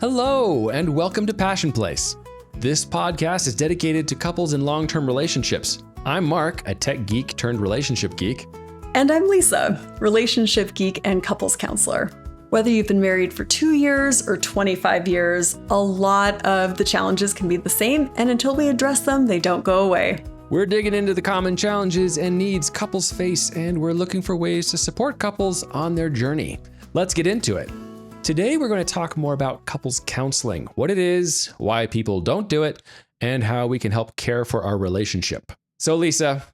Hello, and welcome to Passion Place. This podcast is dedicated to couples in long-term relationships. I'm Mark, a tech geek turned relationship geek. And I'm Lisa, relationship geek and couples counselor. Whether you've been married for 2 years or 25 years, a lot of the challenges can be the same, and until we address them, they don't go away. We're digging into the common challenges and needs couples face, and we're looking for ways to support couples on their journey. Let's get into it. Today, we're going to talk more about couples counseling, what it is, why people don't do it, and how we can help care for our relationship. So, Lisa,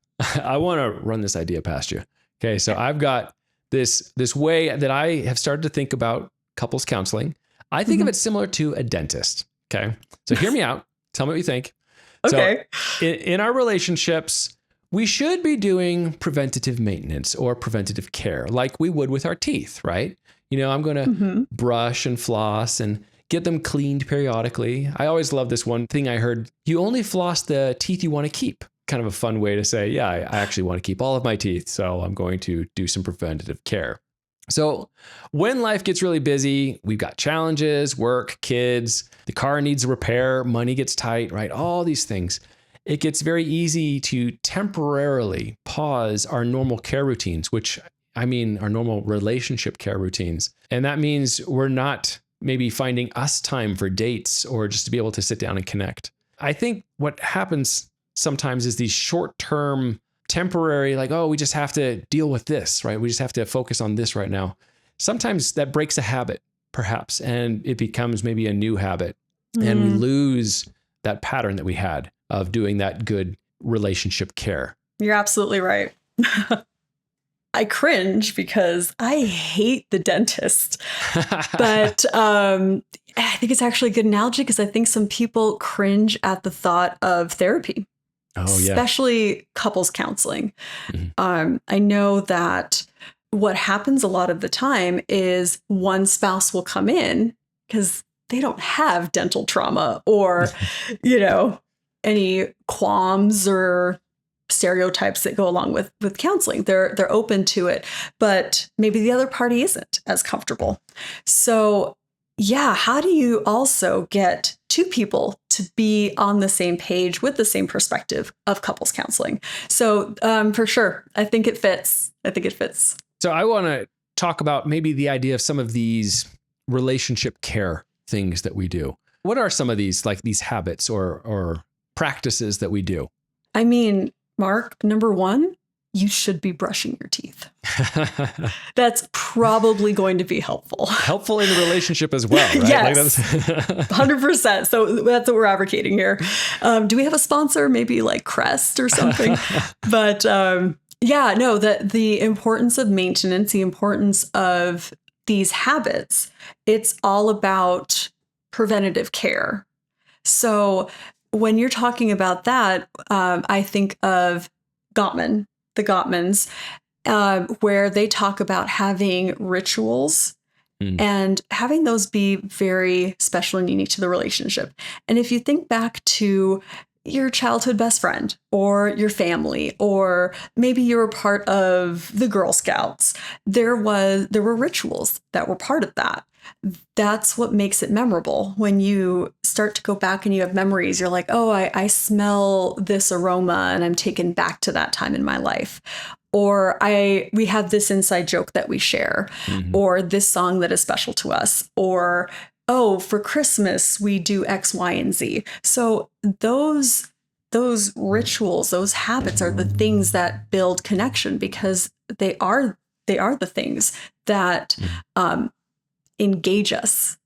I want to run this idea past you. Okay, so I've got this way that I have started to think about couples counseling. I think of it similar to a dentist. Okay, so hear me out. Tell me what you think. Okay. So in our relationships, we should be doing preventative maintenance or preventative care like we would with our teeth, right? You know, I'm going to brush and floss and get them cleaned periodically. I always love this one thing I heard. You only floss the teeth you want to keep. Kind of a fun way to say, yeah, I actually want to keep all of my teeth, so I'm going to do some preventative care. So when life gets really busy, we've got challenges, work, kids, the car needs a repair, money gets tight, right? All these things. It gets very easy to temporarily pause our normal care routines, which I mean our normal relationship care routines. And that means we're not maybe finding us time for dates or just to be able to sit down and connect. I think what happens sometimes is these short-term, temporary, like, oh, we just have to deal with this, right? We just have to focus on this right now. Sometimes that breaks a habit, perhaps, and it becomes maybe a new habit. And we lose that pattern that we had of doing that good relationship care. You're absolutely right. I cringe because I hate the dentist, but I think it's actually a good analogy because I think some people cringe at the thought of therapy, especially couples counseling. I know that what happens a lot of the time is one spouse will come in because they don't have dental trauma or, any qualms or stereotypes that go along with counseling. They're open to it, but maybe the other party isn't as comfortable. So yeah, how do you also get two people to be on the same page with the same perspective of couples counseling? So for sure, I think it fits. So I want to talk about maybe the idea of some of these relationship care things that we do. What are some of these, like these habits or practices that we do? I mean, Mark, number one, you should be brushing your teeth. That's probably going to be helpful. Helpful in the relationship as well, right? Yes, 100%. So that's what we're advocating here. Do we have a sponsor? Maybe like Crest or something? But the importance of maintenance, the importance of these habits, it's all about preventative care. So when you're talking about that, I think of Gottman, the Gottmans, where they talk about having rituals and having those be very special and unique to the relationship. And if you think back to your childhood best friend or your family, or maybe you were part of the Girl Scouts, there were rituals that were part of that. That's what makes it memorable. When you start to go back and you have memories, you're like, oh, I smell this aroma and I'm taken back to that time in my life. Or we have this inside joke that we share, or this song that is special to us, or, oh, for Christmas, we do X, Y, and Z. So those rituals, those habits are the things that build connection because they are the things that engage us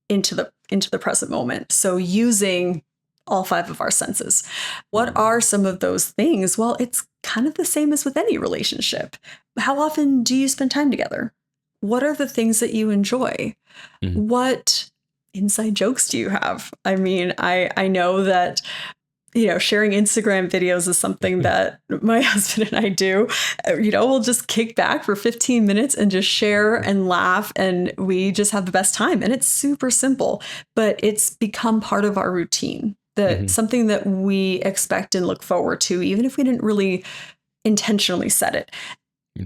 into the present moment. So using all 5 of our senses. What are some of those things? Well, it's kind of the same as with any relationship. How often do you spend time together? What are the things that you enjoy? What inside jokes do you have? I mean, I know that sharing Instagram videos is something that my husband and I do. We'll just kick back for 15 minutes and just share and laugh, and we just have the best time. And it's super simple, but it's become part of our routine, something that we expect and look forward to, even if we didn't really intentionally set it.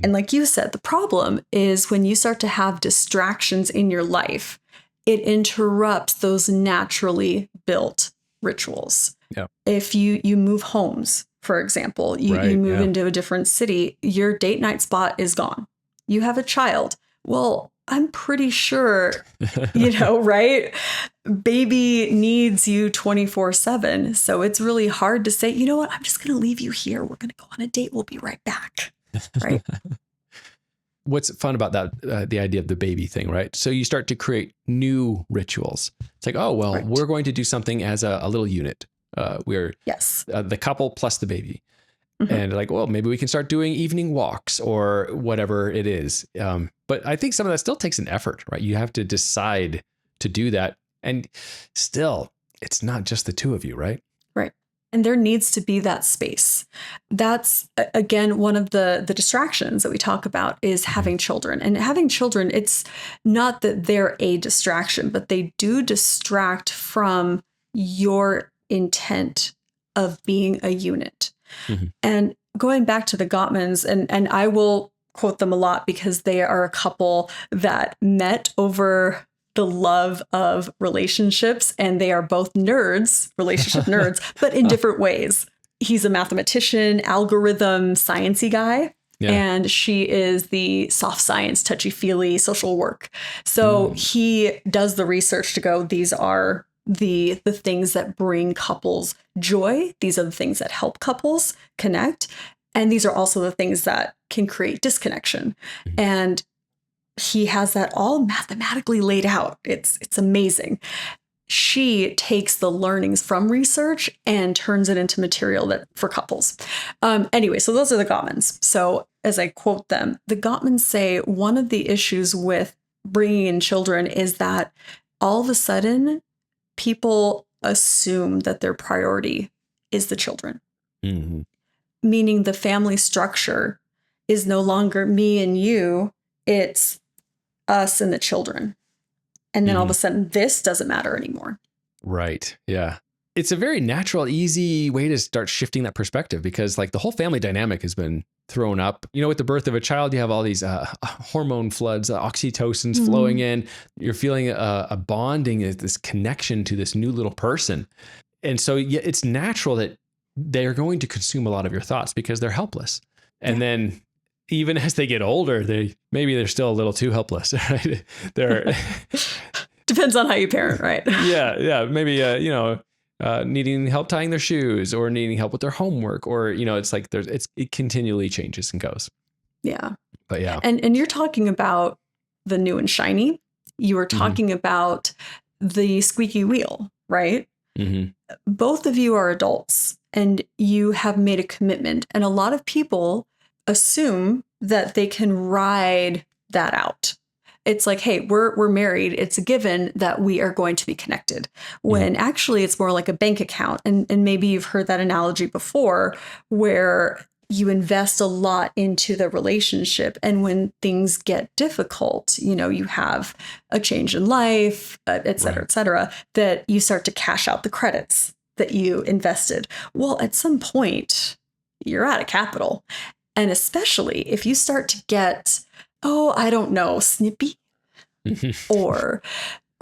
And like you said, the problem is when you start to have distractions in your life, it interrupts those naturally built rituals. Yeah. If you move homes, for example, you move into a different city, your date night spot is gone. You have a child. Well, I'm pretty sure, right? Baby needs you 24/7. So it's really hard to say, you know what? I'm just going to leave you here. We're going to go on a date. We'll be right back. Right. What's fun about that, the idea of the baby thing, right? So you start to create new rituals. It's like, oh, well, we're going to do something as a little unit. We're the couple plus the baby. And like, well, maybe we can start doing evening walks or whatever it is. But I think some of that still takes an effort, right? You have to decide to do that. And still, it's not just the two of you, right? Right. And there needs to be that space. That's, again, one of the distractions that we talk about is having children. And having children, it's not that they're a distraction, but they do distract from your intent of being a unit. And going back to the Gottmans, and I will quote them a lot because they are a couple that met over the love of relationships, and they are both nerds, relationship nerds, but in different ways. He's a mathematician, algorithm, sciencey guy. Yeah. And she is the soft science, touchy-feely social work. So he does the research to go, these are the things that bring couples joy. These are the things that help couples connect. And these are also the things that can create disconnection. And he has that all mathematically laid out. It's amazing. She takes the learnings from research and turns it into material that for couples. Anyway, so those are the Gottmans. So as I quote them, the Gottmans say one of the issues with bringing in children is that all of a sudden people assume that their priority is the children, meaning the family structure is no longer me and you, it's us and the children. And then all of a sudden, this doesn't matter anymore. Right. Yeah. It's a very natural, easy way to start shifting that perspective because like the whole family dynamic has been thrown up. With the birth of a child, you have all these hormone floods, oxytocin's flowing in. You're feeling a bonding, this connection to this new little person. And so it's natural that they're going to consume a lot of your thoughts because they're helpless. And then even as they get older, they're still a little too helpless, right? They're depends on how you parent, right? Yeah. Maybe, needing help tying their shoes or needing help with their homework or, it's like it continually changes and goes. Yeah. But yeah. And you're talking about the new and shiny. You were talking about the squeaky wheel, right? Both of you are adults and you have made a commitment. And a lot of people assume that they can ride that out. It's like, hey, we're married. It's a given that we are going to be connected. When actually it's more like a bank account. And maybe you've heard that analogy before where you invest a lot into the relationship. And when things get difficult, you have a change in life, et cetera, that you start to cash out the credits that you invested. Well, at some point, you're out of capital. And especially if you start to get, I don't know, snippy or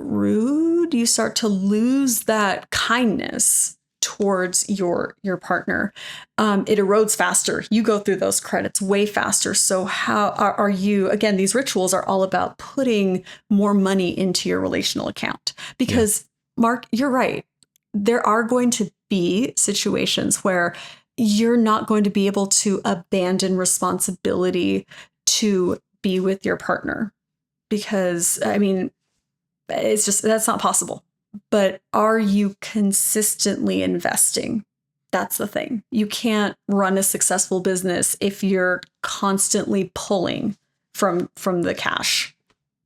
rude, you start to lose that kindness towards your partner. It erodes faster. You go through those credits way faster. So how are you, again, these rituals are all about putting more money into your relational account because Mark, you're right. There are going to be situations where you're not going to be able to abandon responsibility to be with your partner because, it's just, that's not possible. But are you consistently investing? That's the thing. You can't run a successful business if you're constantly pulling from the cash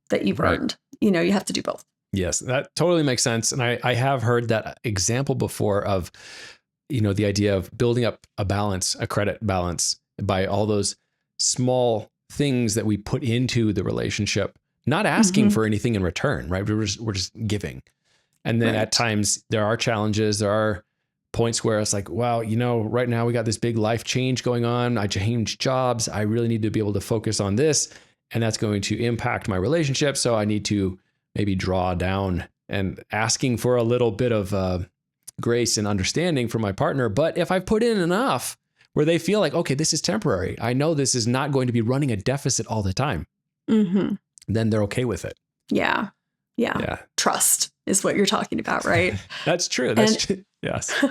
that you've earned. You have to do both. Yes, that totally makes sense. And I have heard that example before of the idea of building up a credit balance by all those small things that we put into the relationship, not asking for anything in return, right? We're just giving. And then at times there are challenges. There are points where it's like, wow, right now we got this big life change going on. I changed jobs. I really need to be able to focus on this. And that's going to impact my relationship. So I need to maybe draw down and asking for a little bit of grace and understanding from my partner. But if I've put in enough where they feel like, okay, this is temporary, I know this is not going to be running a deficit all the time, then they're okay with it. Yeah. Trust is what you're talking about, right? That's true. Yes.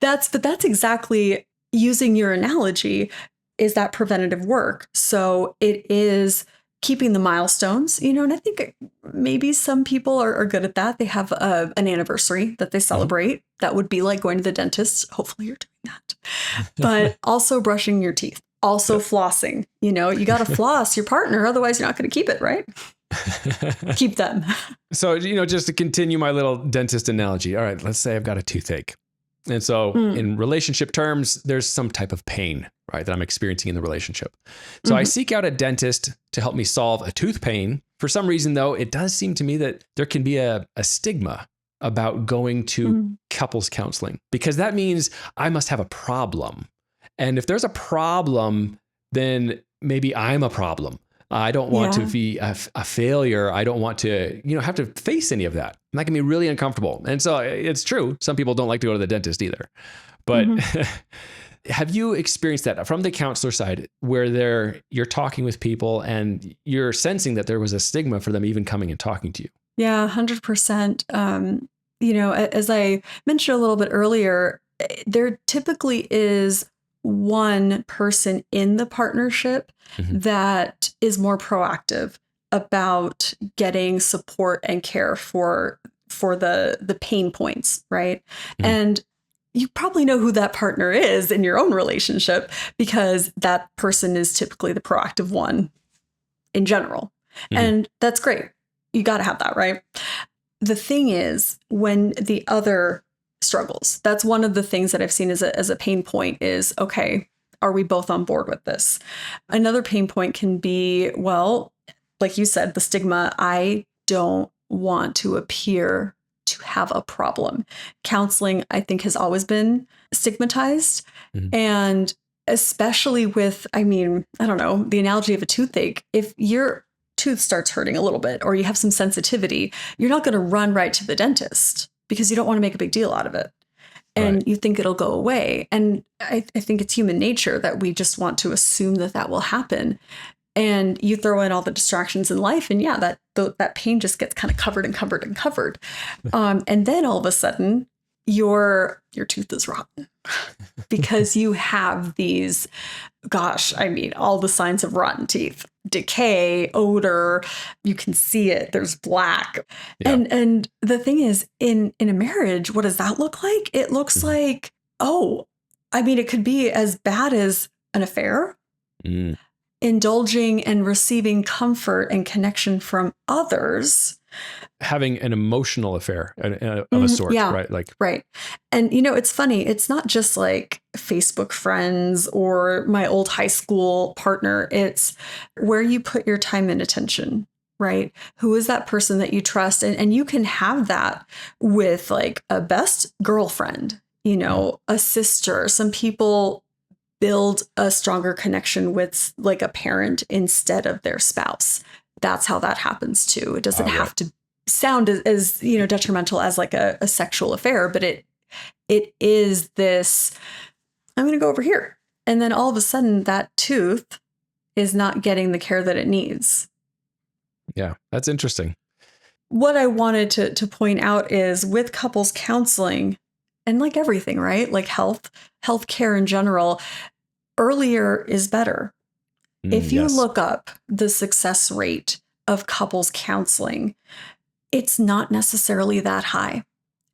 That's exactly, using your analogy, is that preventative work. So it is keeping the milestones, and I think maybe some people are good at that. They have an anniversary that they celebrate. That would be like going to the dentist. Hopefully you're doing that. But also brushing your teeth, also flossing. You got to floss your partner, otherwise you're not going to keep it, right? Keep them. So, just to continue my little dentist analogy. All right, let's say I've got a toothache. And so in relationship terms, there's some type of pain, right, that I'm experiencing in the relationship. So I seek out a dentist to help me solve a tooth pain. For some reason, though, it does seem to me that there can be a stigma about going to couples counseling, because that means I must have a problem. And if there's a problem, then maybe I'm a problem. I don't want to be a failure. I don't want to, have to face any of that. And that can be really uncomfortable. And so it's true. Some people don't like to go to the dentist either. But have you experienced that from the counselor side, where you're talking with people and you're sensing that there was a stigma for them even coming and talking to you? Yeah, 100%. As I mentioned a little bit earlier, there typically is one person in the partnership that is more proactive about getting support and care for the pain points, right? And you probably know who that partner is in your own relationship, because that person is typically the proactive one in general. And that's great. You got to have that, right? The thing is, when the other struggles, that's one of the things that I've seen as a pain point is, okay, are we both on board with this? Another pain point can be, well, like you said, the stigma. I don't want to appear to have a problem. Counseling, I think, has always been stigmatized. And especially with, I don't know, the analogy of a toothache. If your tooth starts hurting a little bit, or you have some sensitivity, you're not going to run right to the dentist because you don't want to make a big deal out of it. And you think it'll go away. And I think it's human nature that we just want to assume that will happen. And you throw in all the distractions in life, and that pain just gets kind of covered and covered and covered. And then all of a sudden, your tooth is rotten because you have these, all the signs of rotten teeth: decay, odor. You can see it. There's black. And the thing is, in a marriage, what does that look like? It looks like, it could be as bad as an affair, indulging and receiving comfort and connection from others. Having an emotional affair of a sort, right? Right. And, it's funny. It's not just like Facebook friends or my old high school partner. It's where you put your time and attention, right? Who is that person that you trust? And you can have that with like a best girlfriend, a sister. Some people build a stronger connection with like a parent instead of their spouse. That's how that happens too. It doesn't have to sound as detrimental as like a sexual affair, but it is this, I'm going to go over here. And then all of a sudden that tooth is not getting the care that it needs. Yeah, that's interesting. What I wanted to point out is, with couples counseling, and like everything, right? Like health care in general, earlier is better. If you look up the success rate of couples counseling, it's not necessarily that high.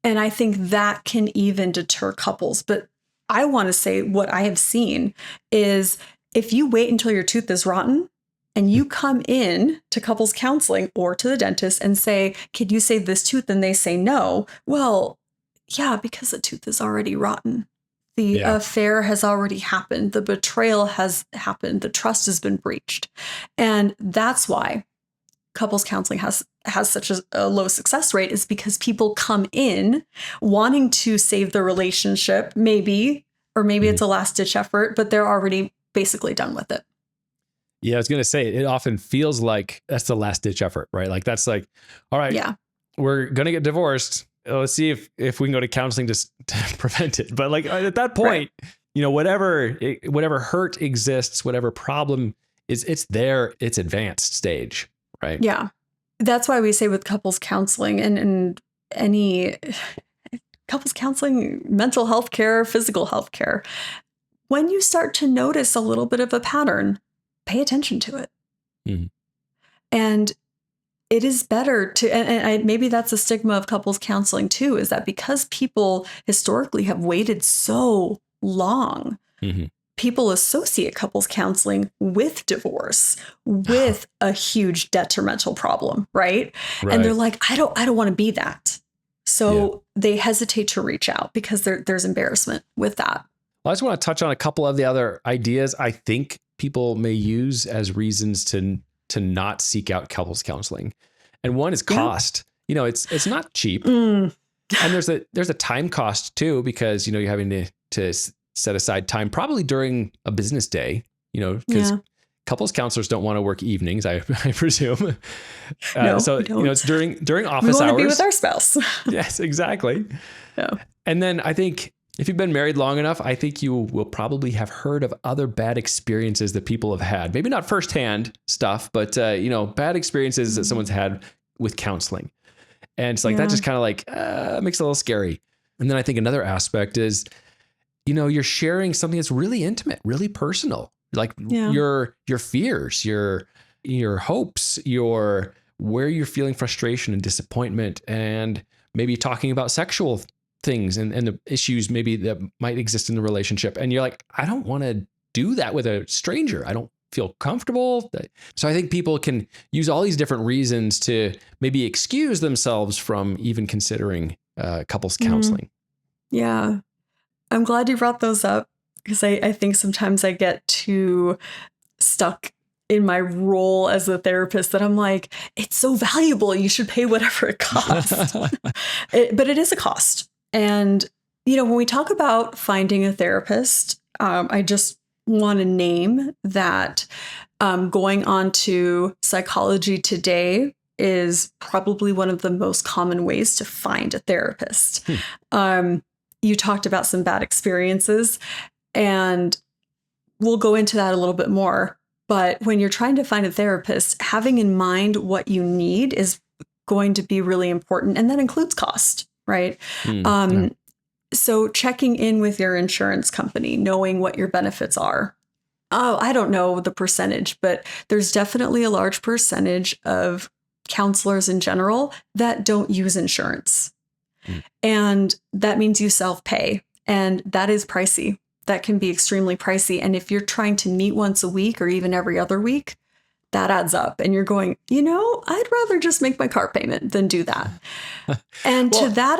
And I think that can even deter couples. But I want to say what I have seen is, if you wait until your tooth is rotten and you come in to couples counseling or to the dentist and say, can you save this tooth? And they say no. Well, yeah, because the tooth is already rotten. The affair has already happened. The betrayal has happened. The trust has been breached. And that's why couples counseling has such a low success rate, is because people come in wanting to save the relationship, maybe, or maybe it's a last ditch effort, but they're already basically done with it. Yeah, I was going to say, it often feels like that's the last ditch effort, right? Like that's like, all right, Yeah. we're going to get divorced. Let's see if we can go to counseling to prevent it. But like at that point, whatever hurt exists, whatever problem is, it's there, it's advanced stage, right? Yeah. That's why we say with couples counseling and any couples counseling, mental health care, physical health care, when you start to notice a little bit of a pattern, pay attention to it. Mm-hmm. And it is better to, and maybe that's a stigma of couples counseling too, is that because people historically have waited so long, Mm-hmm. people associate couples counseling with divorce, with a huge detrimental problem, right? And they're like, I don't want to be that. So they hesitate to reach out because there's embarrassment with that. Well, I just want to touch on a couple of the other ideas I think people may use as reasons to not seek out couples counseling. And one is cost. It's not cheap. And there's a time cost too, because, you're having to set aside time probably during a business day, because couples counselors don't want to work evenings, I presume. No, so, it's during office hours. We want to be with our spouse. Yes, exactly. Yeah. And then I think if you've been married long enough, I think you will probably have heard of other bad experiences that people have had. Maybe not firsthand stuff, but, bad experiences that someone's had with counseling. And it's like, that just kind of like makes it a little scary. And then I think another aspect is, you're sharing something that's really intimate, really personal, like your fears, your hopes, where you're feeling frustration and disappointment, and maybe talking about sexual things and the issues maybe that might exist in the relationship. And you're like, I don't want to do that with a stranger. I don't feel comfortable. So I think people can use all these different reasons to maybe excuse themselves from even considering couples counseling. Yeah. I'm glad you brought those up, because I think sometimes I get too stuck in my role as a therapist that I'm like, it's so valuable, you should pay whatever it costs. But it is a cost. And, when we talk about finding a therapist, I just want to name that going on to Psychology Today is probably one of the most common ways to find a therapist. You talked about some bad experiences, and we'll go into that a little bit more. But when you're trying to find a therapist, having in mind what you need is going to be really important. And that includes cost, right? So checking in with your insurance company, knowing what your benefits are. Oh, I don't know the percentage, but there's definitely a large percentage of counselors in general that don't use insurance. And that means you self-pay, and that is pricey. That can be extremely pricey. And if you're trying to meet once a week or even every other week, that adds up. And you're going, I'd rather just make my car payment than do that. And to that,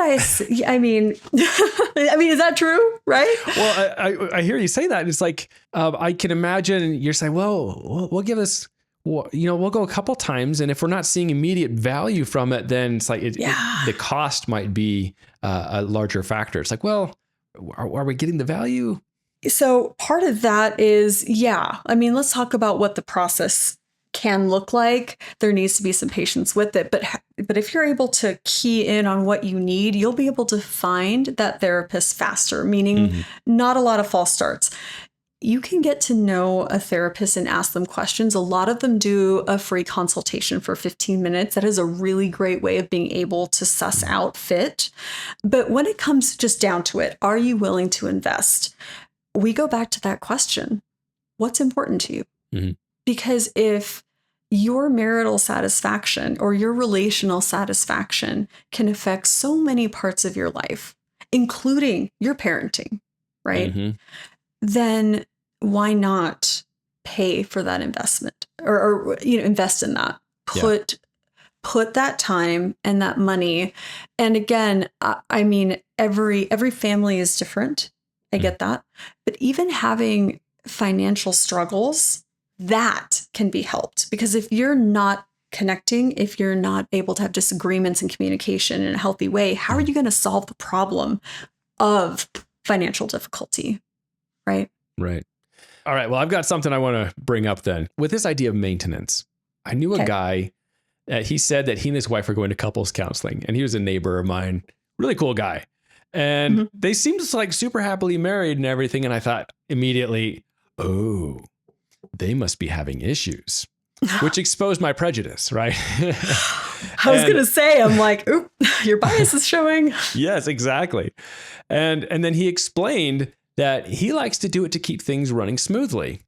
I mean, is that true? Right? Well, I hear you say that. It's like, I can imagine you're saying, well, we'll give this, we'll go a couple times. And if we're not seeing immediate value from it, then it's like the cost might be a larger factor. It's like, well, are we getting the value? So part of that is, let's talk about what the process can look like. There needs to be some patience with it. But if you're able to key in on what you need, you'll be able to find that therapist faster, meaning not a lot of false starts. You can get to know a therapist and ask them questions. A lot of them do a free consultation for 15 minutes. That is a really great way of being able to suss out fit. But when it comes just down to it, are you willing to invest? We go back to that question. What's important to you? Because if your marital satisfaction or your relational satisfaction can affect so many parts of your life, including your parenting, right? Then why not pay for that investment or invest in that? Put that time and that money. And again, I mean, every family is different. I get that. But even having financial struggles, that can be helped, because if you're not connecting, if you're not able to have disagreements and communication in a healthy way, how are you going to solve the problem of financial difficulty? Right. Right. All right. Well, I've got something I want to bring up then. With this idea of maintenance, I knew a guy, he said that he and his wife were going to couples counseling, and he was a neighbor of mine, really cool guy. And they seemed like super happily married and everything. And I thought immediately, oh, they must be having issues, which exposed my prejudice, right? I was going to say, I'm like, oop, your bias is showing. Yes, exactly. And then he explained that he likes to do it to keep things running smoothly.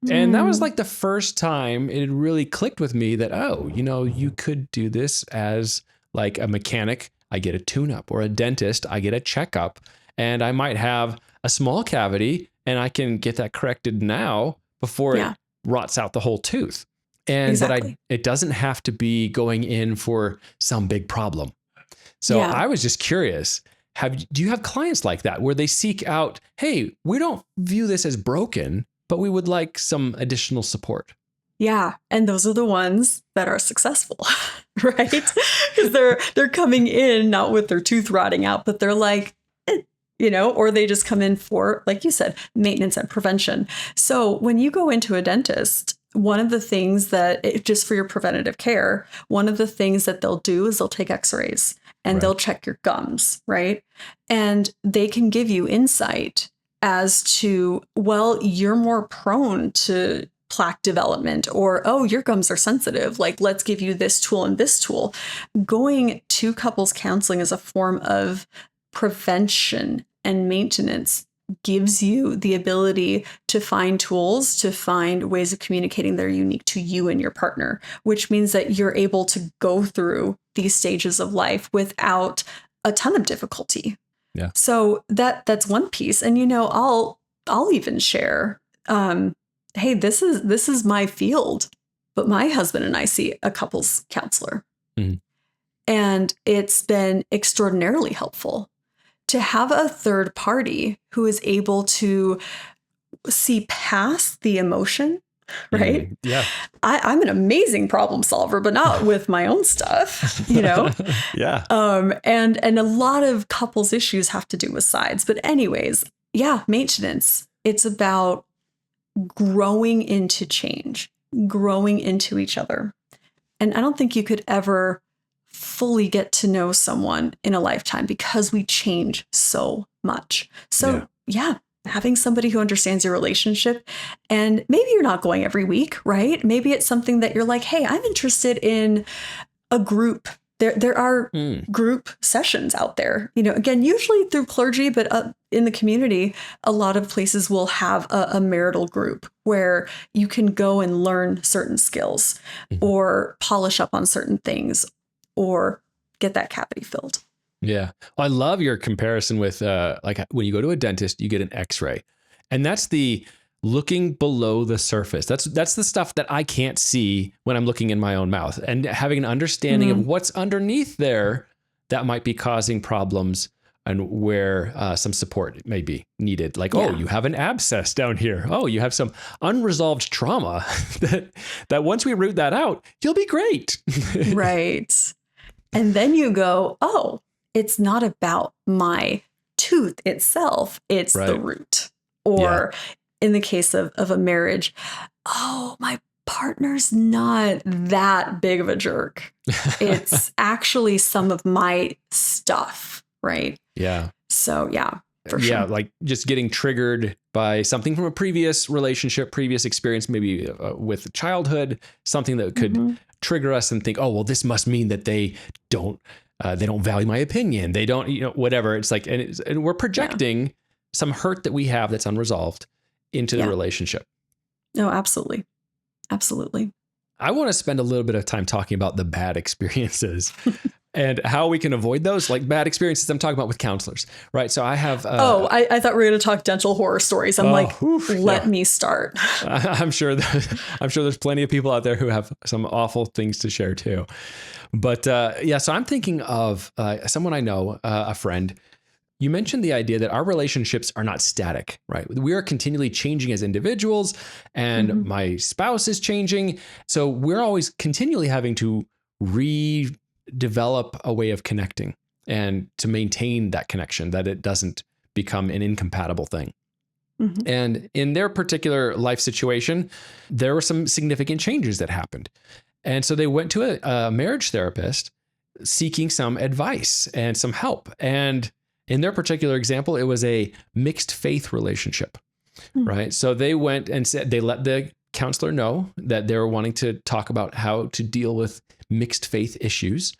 And that was like the first time it really clicked with me that, oh, you could do this as like a mechanic. I get a tune-up, or a dentist, I get a checkup, and I might have a small cavity and I can get that corrected now before it rots out the whole tooth. And that it doesn't have to be going in for some big problem. So I was just curious, do you have clients like that where they seek out, hey, we don't view this as broken, but we would like some additional support? Yeah. And those are the ones that are successful, right? Because they're coming in not with their tooth rotting out, but they're like, or they just come in for, like you said, maintenance and prevention. So when you go into a dentist, one of the things just for your preventative care, one of the things that they'll do is they'll take x-rays and they'll check your gums, right? And they can give you insight as to, well, you're more prone to plaque development, or, oh, your gums are sensitive. Like, let's give you this tool and this tool. Going to couples counseling as a form of prevention and maintenance gives you the ability to find tools, to find ways of communicating that are unique to you and your partner, which means that you're able to go through these stages of life without a ton of difficulty. Yeah. So that's one piece. And, I'll even share, hey, this is my field, but my husband and I see a couples counselor. And it's been extraordinarily helpful to have a third party who is able to see past the emotion, right? Yeah. I'm an amazing problem solver, but not with my own stuff, Yeah. And a lot of couples issues have to do with sides. But anyways, maintenance. It's about growing into change, growing into each other. And I don't think you could ever fully get to know someone in a lifetime because we change so much. So having somebody who understands your relationship, and maybe you're not going every week, right? Maybe it's something that you're like, hey, I'm interested in a group. There are group sessions out there, again, usually through clergy, but in the community, a lot of places will have a marital group where you can go and learn certain skills or polish up on certain things or get that cavity filled. Yeah. Well, I love your comparison with like when you go to a dentist, you get an x-ray, and that's the looking below the surface. That's the stuff that I can't see when I'm looking in my own mouth, and having an understanding of what's underneath there that might be causing problems and where some support may be needed. Like, oh, you have an abscess down here. Oh, you have some unresolved trauma that once we root that out, you'll be great. Right. And then you go, oh, it's not about my tooth itself. It's the root. Or in the case of a marriage, oh, my partner's not that big of a jerk. It's actually some of my stuff, right? Yeah. So for sure. Yeah, like just getting triggered by something from a previous relationship, previous experience, maybe with childhood, something that could trigger us and think, oh, well, this must mean that they don't value my opinion. They don't, whatever. It's like, and we're projecting some hurt that we have that's unresolved into the relationship. No, absolutely. Absolutely. I want to spend a little bit of time talking about the bad experiences and how we can avoid those, like bad experiences I'm talking about with counselors, right? So I have... I thought we were going to talk dental horror stories. I'm let me start. I'm sure there's plenty of people out there who have some awful things to share too. But so I'm thinking of someone I know, a friend. You mentioned the idea that our relationships are not static, right? We are continually changing as individuals, and my spouse is changing. So we're always continually having to redevelop a way of connecting and to maintain that connection, that it doesn't become an incompatible thing. Mhm. And in their particular life situation, there were some significant changes that happened. And so they went to a marriage therapist seeking some advice and some help. And in their particular example, it was a mixed faith relationship, right? So they went and said, they let the counselor know that they were wanting to talk about how to deal with mixed faith issues.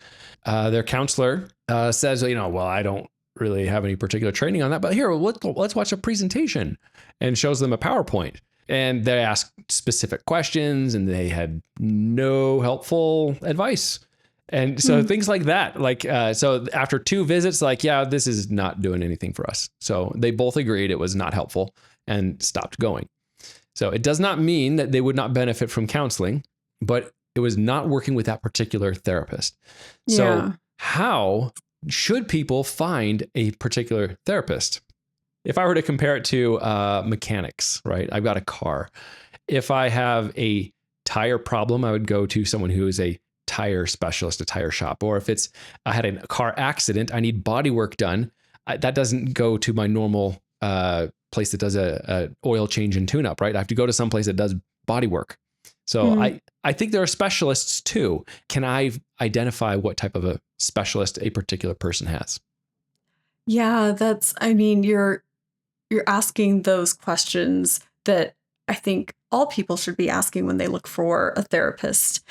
Their counselor says, well, I don't really have any particular training on that, but here, let's watch a presentation, and shows them a PowerPoint. And they asked specific questions, and they had no helpful advice. And so things like that, so after 2 visits, this is not doing anything for us. So they both agreed it was not helpful and stopped going. So it does not mean that they would not benefit from counseling, but it was not working with that particular therapist. Yeah. So how should people find a particular therapist? If I were to compare it to mechanics, right? I've got a car. If I have a tire problem, I would go to someone who is a tire specialist, a tire shop. Or if I had a car accident, I need body work done. That doesn't go to my normal place that does a oil change and tune up, right? I have to go to some place that does body work. So I think there are specialists too. Can I identify what type of a specialist a particular person has? Yeah, you're asking those questions that I think all people should be asking when they look for a therapist.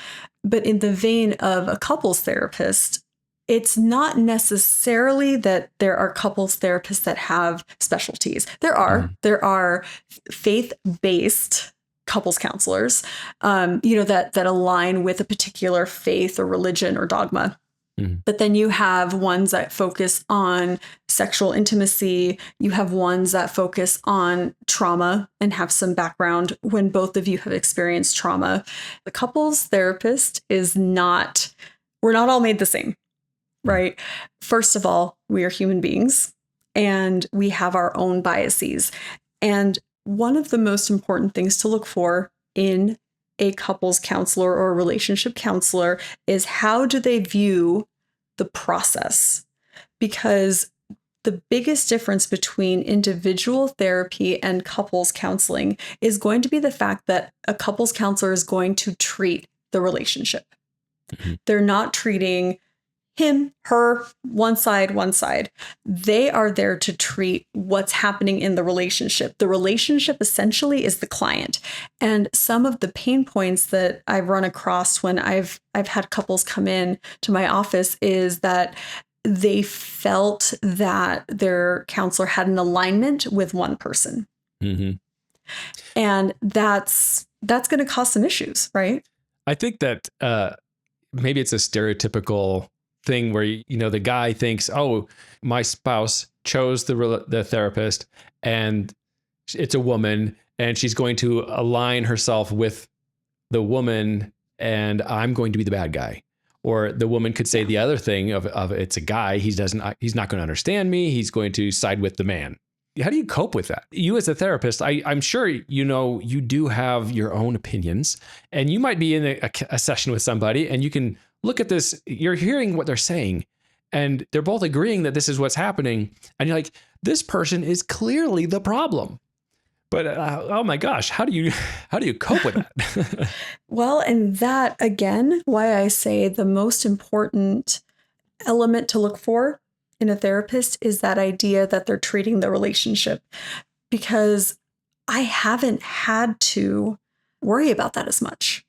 But in the vein of a couples therapist, it's not necessarily that there are couples therapists that have specialties. There are faith-based couples counselors, that align with a particular faith or religion or dogma. But then you have ones that focus on sexual intimacy. You have ones that focus on trauma and have some background when both of you have experienced trauma. The couples therapist we're not all made the same, right? First of all, we are human beings and we have our own biases. And one of the most important things to look for in a couples counselor or a relationship counselor is how do they view the process? Because the biggest difference between individual therapy and couples counseling is going to be the fact that a couples counselor is going to treat the relationship. They're not treating him, her, one side. They are there to treat what's happening in the relationship. The relationship essentially is the client. And some of the pain points that I've run across when I've had couples come in to my office is that they felt that their counselor had an alignment with one person. And that's going to cause some issues, right? I think that maybe it's a stereotypical thing where the guy thinks, oh, my spouse chose the therapist and it's a woman and she's going to align herself with the woman and I'm going to be the bad guy. Or the woman could say the other thing of it's a guy, he's not going to understand me, he's going to side with the man. How do you cope with that? You as a therapist, I'm sure you do have your own opinions, and you might be in a session with somebody and you can look at this, you're hearing what they're saying and they're both agreeing that this is what's happening. And you're like, this person is clearly the problem. But oh my gosh, how do you cope with that? Well, and that again, why I say the most important element to look for in a therapist is that idea that they're treating the relationship, because I haven't had to worry about that as much.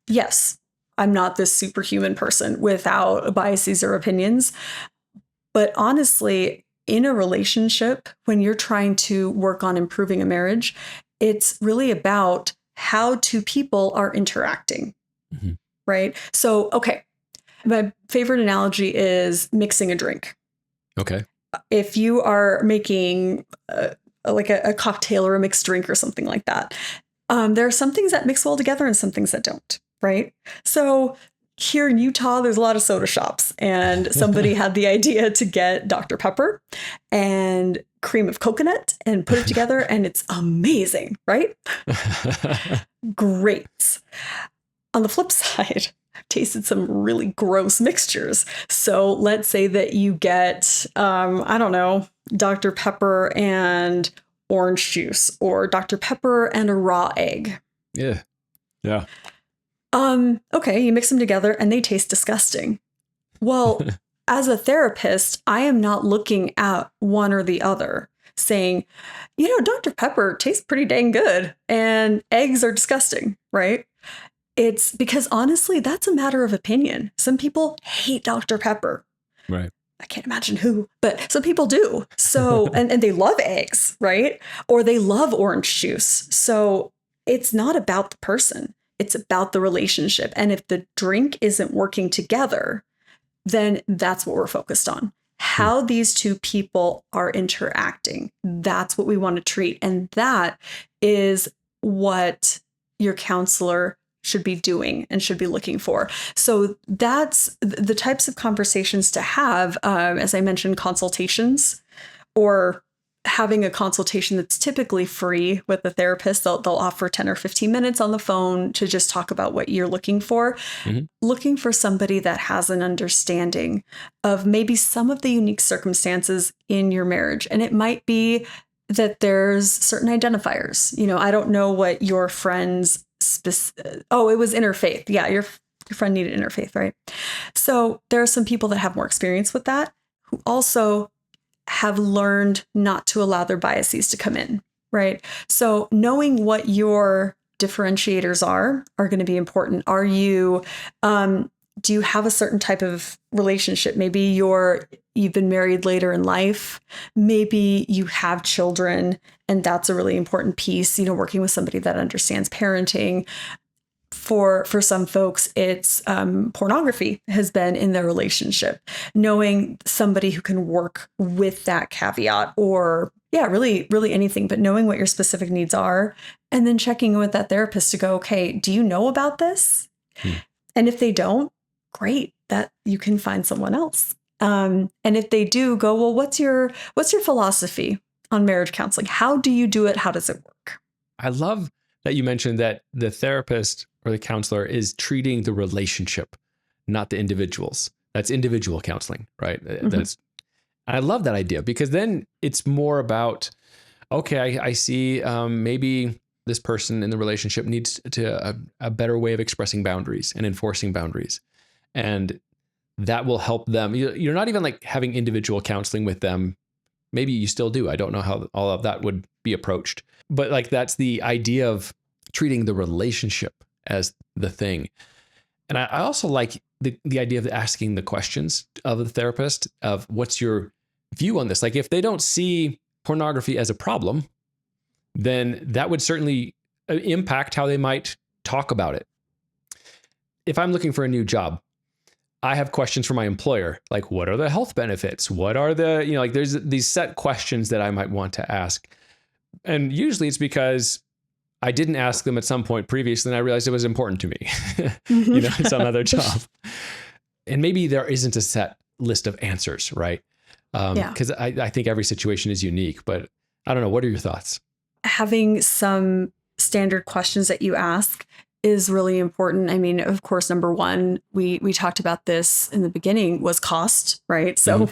Yes, I'm not this superhuman person without biases or opinions, but honestly, in a relationship, when you're trying to work on improving a marriage, it's really about how two people are interacting, right? So, okay, my favorite analogy is mixing a drink. Okay. If you are making a cocktail or a mixed drink or something like that, there are some things that mix well together and some things that don't, right? So here in Utah, there's a lot of soda shops, and somebody had the idea to get Dr. Pepper and cream of coconut and put it together, and it's amazing, right? Great. On the flip side, I've tasted some really gross mixtures. So let's say that you get, I don't know, Dr. Pepper and orange juice or Dr. Pepper and a raw egg. Yeah. Yeah. Okay, you mix them together and they taste disgusting. Well, as a therapist, I am not looking at one or the other saying, Dr. Pepper tastes pretty dang good and eggs are disgusting, right? It's because honestly, that's a matter of opinion. Some people hate Dr. Pepper. Right. I can't imagine who, but some people do. So, and they love eggs, right? Or they love orange juice. So it's not about the person. It's about the relationship. And if the drink isn't working together, then that's what we're focused on. How these two people are interacting. That's what we want to treat. And that is what your counselor should be doing and should be looking for. So that's the types of conversations to have, as I mentioned, consultations or having a consultation that's typically free with the therapist. They'll offer 10 or 15 minutes on the phone to just talk about what you're looking for. Looking for somebody that has an understanding of maybe some of the unique circumstances in your marriage. And it might be that there's certain identifiers. I don't know what your friend's it was interfaith. Yeah, your friend needed interfaith, right? So there are some people that have more experience with that who also have learned not to allow their biases to come in, right? So knowing what your differentiators are going to be important. Are you, do you have a certain type of relationship? Maybe you've been married later in life. Maybe you have children, and that's a really important piece, working with somebody that understands parenting. For some folks, it's pornography has been in their relationship. Knowing somebody who can work with that caveat, or really, really anything, but knowing what your specific needs are, and then checking in with that therapist to go, okay, do you know about this? And if they don't, great, that you can find someone else. And if they do, go, well, what's your philosophy on marriage counseling? How do you do it? How does it work? I love that you mentioned that the therapist or the counselor is treating the relationship, not the individuals. That's individual counseling, right? I love that idea, because then it's more about, okay, I see maybe this person in the relationship needs a better way of expressing boundaries and enforcing boundaries. And that will help them. You're not even like having individual counseling with them. Maybe you still do. I don't know how all of that would be approached. But like, that's the idea of treating the relationship as the thing. And I also like the idea of asking the questions of the therapist of, what's your view on this? Like, if they don't see pornography as a problem, then that would certainly impact how they might talk about it. If I'm looking for a new job, I have questions for my employer, like, what are the health benefits? What are the, there's these set questions that I might want to ask. And usually it's because I didn't ask them at some point previously, and I realized it was important to me, in some other job. And maybe there isn't a set list of answers, right? Because I think every situation is unique, but I don't know. What are your thoughts? Having some standard questions that you ask is really important. I mean, of course, number one, we talked about this in the beginning, was cost, right? So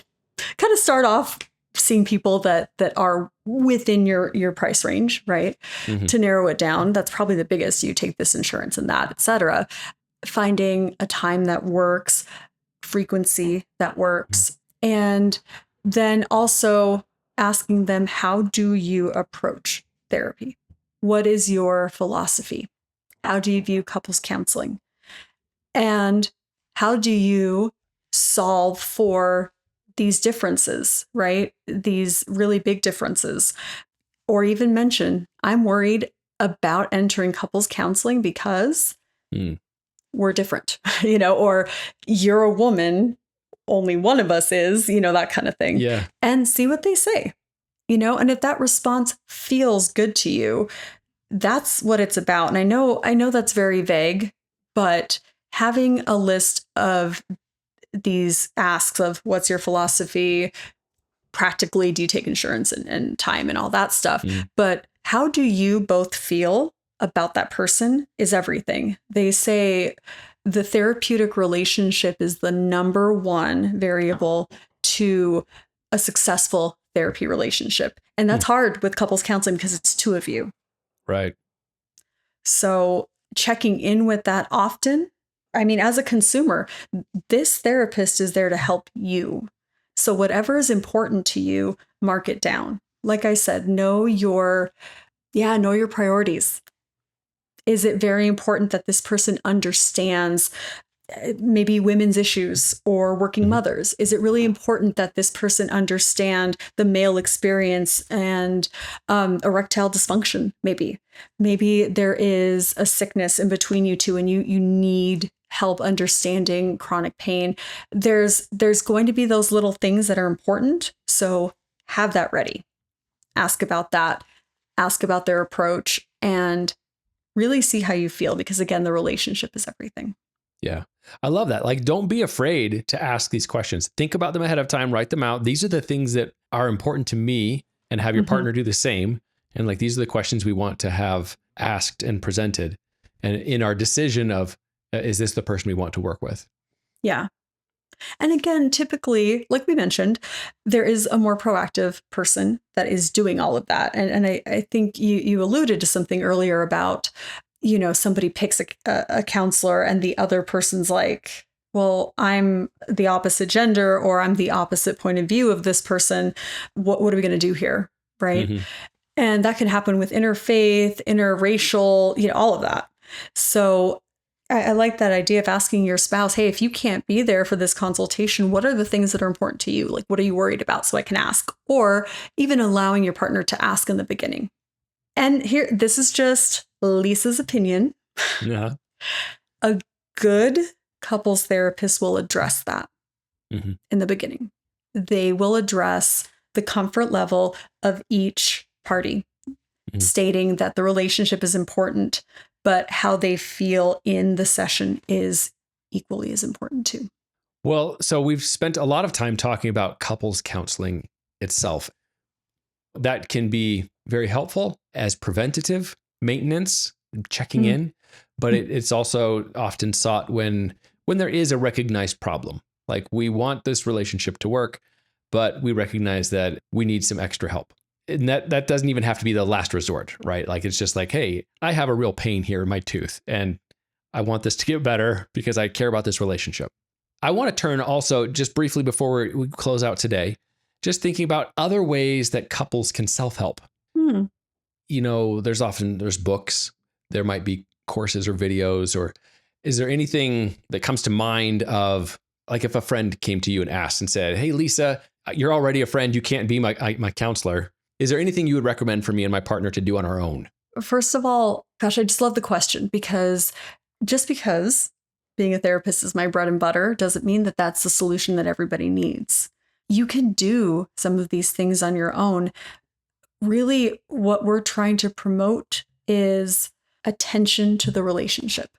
kind of start off seeing people that are within your price range, right? To narrow it down. That's probably the biggest. You take this insurance and that, et cetera. Finding a time that works, frequency that works, and then also asking them, how do you approach therapy? What is your philosophy? How do you view couples counseling? And how do you solve for these differences, right? These really big differences. Or even mention, I'm worried about entering couples counseling because we're different, or you're a woman, only one of us is, that kind of thing. Yeah. And see what they say, and if that response feels good to you, that's what it's about. And I know that's very vague, but having a list of these asks of, what's your philosophy? Practically, do you take insurance and time and all that stuff? But how do you both feel about that person is everything. They say the therapeutic relationship is the number one variable to a successful therapy relationship. And that's hard with couples counseling because it's two of you. Right. So checking in with that often. I mean, as a consumer, this therapist is there to help you. So whatever is important to you, mark it down. Like I said, know your priorities. Is it very important that this person understands maybe women's issues or working mothers? Is it really important that this person understand the male experience and erectile dysfunction? Maybe there is a sickness in between you two and you need help understanding chronic pain. There's going to be those little things that are important. So have that ready. Ask about that. Ask about their approach and really see how you feel, because again, the relationship is everything. Yeah. I love that. Like, don't be afraid to ask these questions. Think about them ahead of time, write them out. These are the things that are important to me, and have your partner do the same. And like, these are the questions we want to have asked and presented. And in our decision of, is this the person we want to work with? Yeah. And again, typically, like we mentioned, there is a more proactive person that is doing all of that. And I think you alluded to something earlier about, somebody picks a counselor and the other person's like, well, I'm the opposite gender, or I'm the opposite point of view of this person. What are we going to do here? Right. And that can happen with interfaith, interracial, all of that. So I like that idea of asking your spouse, hey, if you can't be there for this consultation, what are the things that are important to you? Like, what are you worried about? So I can ask, or even allowing your partner to ask in the beginning. And here, this is just Lisa's opinion. Yeah. A good couples therapist will address that in the beginning. They will address the comfort level of each party, stating that the relationship is important, but how they feel in the session is equally as important too. Well, so we've spent a lot of time talking about couples counseling itself. That can be very helpful as preventative maintenance, checking in, but it's also often sought when there is a recognized problem. Like, we want this relationship to work, but we recognize that we need some extra help. And that doesn't even have to be the last resort, right? Like, it's just like, hey, I have a real pain here in my tooth and I want this to get better because I care about this relationship. I want to turn also, just briefly before we close out today, just thinking about other ways that couples can self-help. There's books, there might be courses or videos, or is there anything that comes to mind of, like, if a friend came to you and asked and said, hey, Lisa, you're already a friend, you can't be my counselor. Is there anything you would recommend for me and my partner to do on our own? First of all, gosh, I just love the question, because just because being a therapist is my bread and butter doesn't mean that that's the solution that everybody needs. You can do some of these things on your own. Really, what we're trying to promote is attention to the relationship.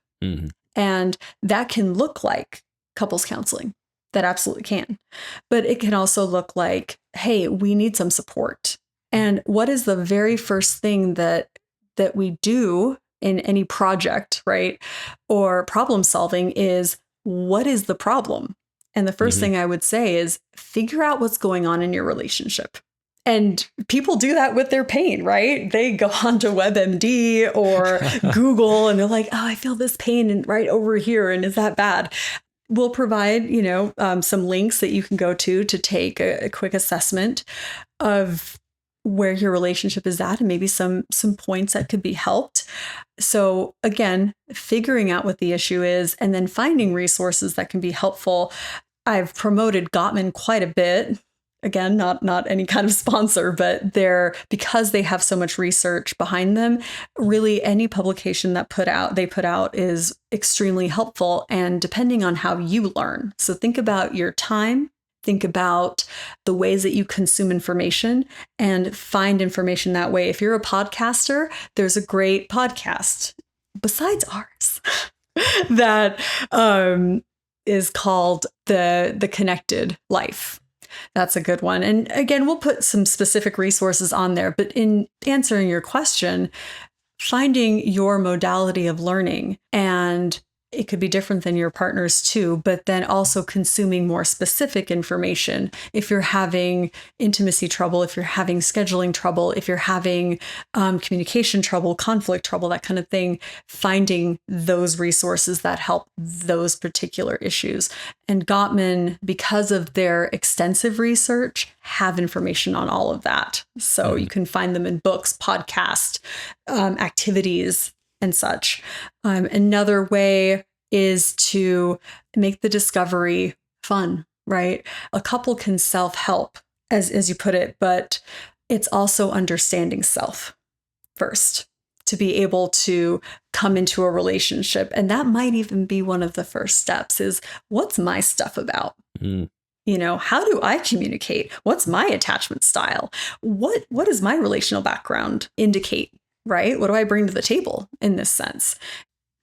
And that can look like couples counseling. That absolutely can. But it can also look like, hey, we need some support. And what is the very first thing that we do in any project, right? Or problem solving is, what is the problem? And the first thing I would say is figure out what's going on in your relationship. And people do that with their pain, right? They go onto WebMD or Google and they're like, oh, I feel this pain right over here. And is that bad? We'll provide, some links that you can go to take a quick assessment of where your relationship is at and maybe some points that could be helped. So again, figuring out what the issue is and then finding resources that can be helpful. I've promoted Gottman quite a bit. Again, not any kind of sponsor, but because they have so much research behind them, really any publication that they put out is extremely helpful, and depending on how you learn. So think about your time, think about the ways that you consume information, and find information that way. If you're a podcaster, there's a great podcast besides ours that is called The Connected Life. That's a good one. And again, we'll put some specific resources on there. But in answering your question, finding your modality of learning and it could be different than your partner's too, but then also consuming more specific information. If you're having intimacy trouble, if you're having scheduling trouble, if you're having communication trouble, conflict trouble, that kind of thing, finding those resources that help those particular issues. And Gottman, because of their extensive research, have information on all of that. So you can find them in books, podcasts, activities, and such. Another way is to make the discovery fun, right? A couple can self-help, as you put it, but it's also understanding self first to be able to come into a relationship. And that might even be one of the first steps is, what's my stuff about? How do I communicate? What's my attachment style? What does my relational background indicate? Right? What do I bring to the table in this sense?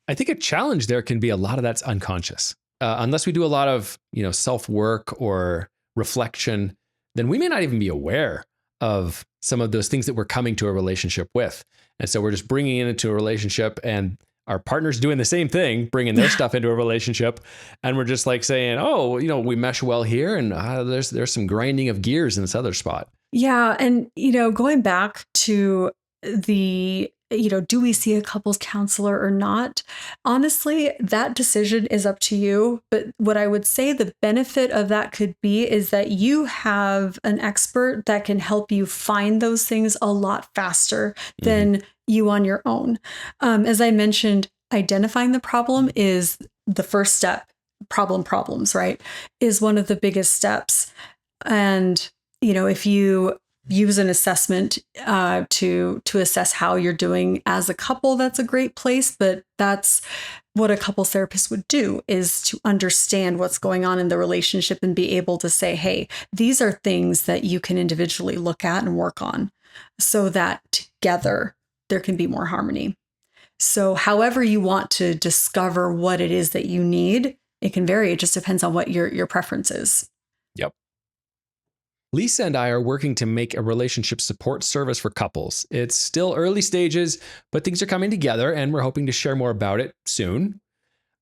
I think a challenge there can be a lot of that's unconscious. Unless we do a lot of, self-work or reflection, then we may not even be aware of some of those things that we're coming to a relationship with. And so we're just bringing it into a relationship, and our partner's doing the same thing, bringing their stuff into a relationship. And we're just like saying, oh, we mesh well here, and there's some grinding of gears in this other spot. Yeah. And, going back to the, do we see a couples counselor or not? Honestly, that decision is up to you. But what I would say the benefit of that could be is that you have an expert that can help you find those things a lot faster than you on your own. As I mentioned, identifying the problem is the first step. Problems, right, is one of the biggest steps. And, if you use an assessment to assess how you're doing as a couple, that's a great place. But that's what a couples therapist would do, is to understand what's going on in the relationship and be able to say, hey, these are things that you can individually look at and work on so that together there can be more harmony. So however you want to discover what it is that you need, it can vary. It just depends on what your preference is. Yep. Lisa and I are working to make a relationship support service for couples. It's still early stages, but things are coming together, and we're hoping to share more about it soon.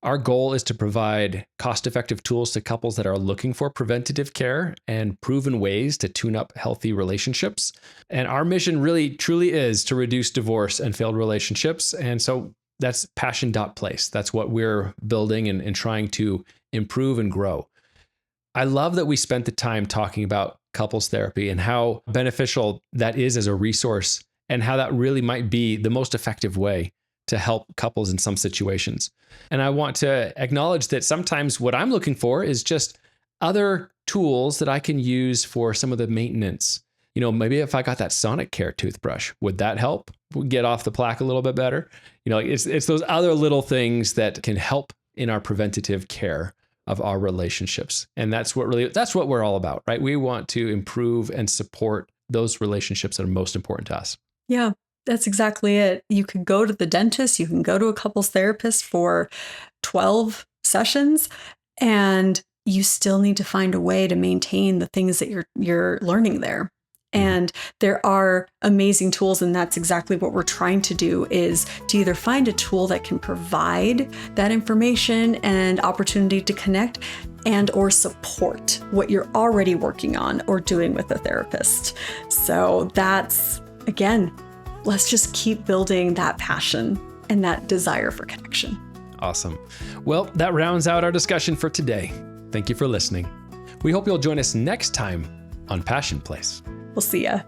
Our goal is to provide cost-effective tools to couples that are looking for preventative care and proven ways to tune up healthy relationships. And our mission really, truly is to reduce divorce and failed relationships. And so that's passion.place. That's what we're building and trying to improve and grow. I love that we spent the time talking about couples therapy and how beneficial that is as a resource, and how that really might be the most effective way to help couples in some situations. And I want to acknowledge that sometimes what I'm looking for is just other tools that I can use for some of the maintenance. Maybe if I got that Sonic Care toothbrush, would that help get off the plaque a little bit better? It's those other little things that can help in our preventative care of our relationships. And that's what we're all about, right? We want to improve and support those relationships that are most important to us. Yeah, that's exactly it. You could go to the dentist, you can go to a couples therapist for 12 sessions, and you still need to find a way to maintain the things that you're learning there. And there are amazing tools, and that's exactly what we're trying to do, is to either find a tool that can provide that information and opportunity to connect and or support what you're already working on or doing with a therapist. So that's, again, let's just keep building that passion and that desire for connection. Awesome. Well, that rounds out our discussion for today. Thank you for listening. We hope you'll join us next time on Passion Place. We'll see ya.